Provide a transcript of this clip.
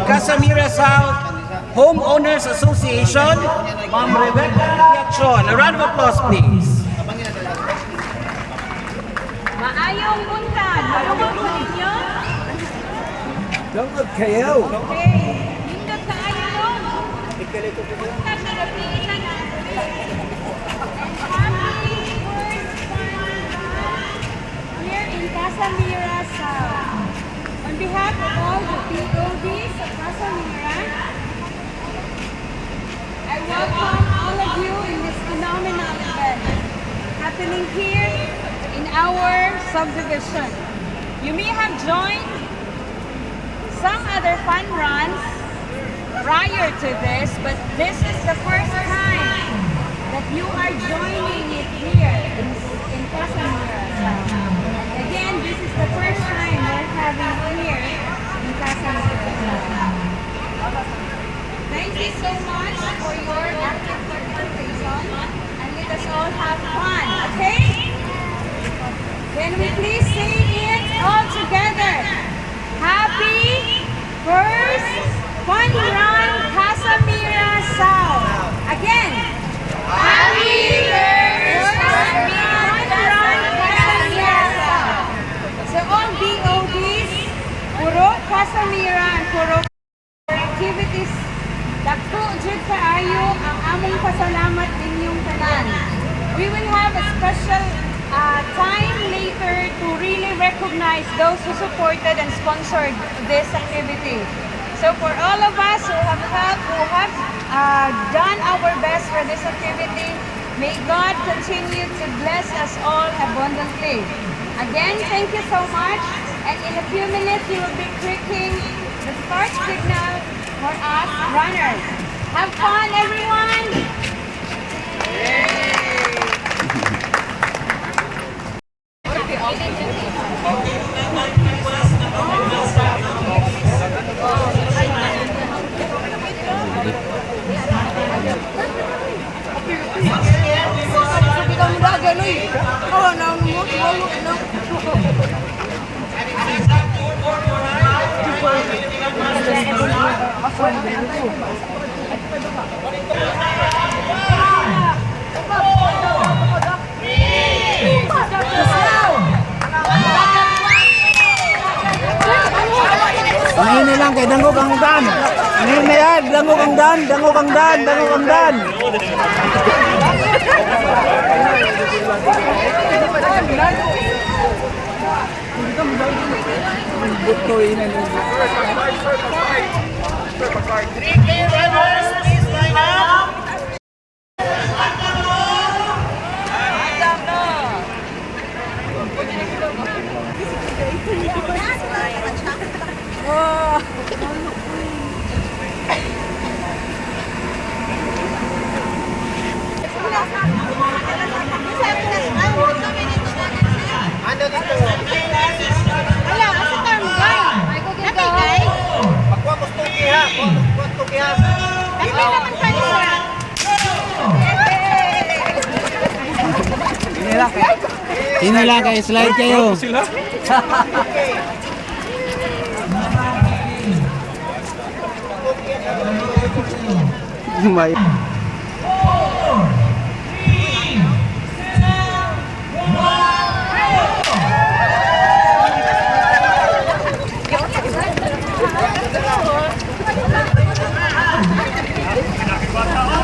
Casamira South Homeowners Association, Ma'am Rebecca Piachon. A round of applause, please. Maayong buntag. Maluwag po ninyo. Lungkot kayo. Okay. Nindot kaayo nun. Buntag na gatiin na na. And happy first fun here in Casamira South. On behalf of all the PODs of Casamira, I welcome all of you in this phenomenal event happening here in our subdivision. You may have joined some other fun runs prior to this, but this is the first time that you are joining it here in Casamira. Again, this is the first time we're having it here in Casamira. Thank you so much for your active participation, and let us all have fun, okay? Can we please sing it all together? Happy first Fun Run Casamira South. Again. Happy first Fun Run Casamira South. So all BODs, puro Casamira and puro activities, dagko jud kaayo ang among pasalamat ninyong tanan. We will have a special time later to really recognize those who supported and sponsored this activity. So for all of us who have helped, who have done our best for this activity, may God continue to bless us all abundantly. Again, thank you so much. And in a few minutes, you will be clicking the start signal for us runners. Have fun, everyone! Ang ini lang kay dangog ang dan. Ang ini yan, dangog ang dan, dangog ang dan, dangog ang dan. Buto ini. 3K runners, please line up. Wala, kasi term guy. Nabi guy? Pagkuha ko stuki ha. Pagkuha stuki ha. Ay, may naman pa niya. Ini lang kay slide kayo. May Go!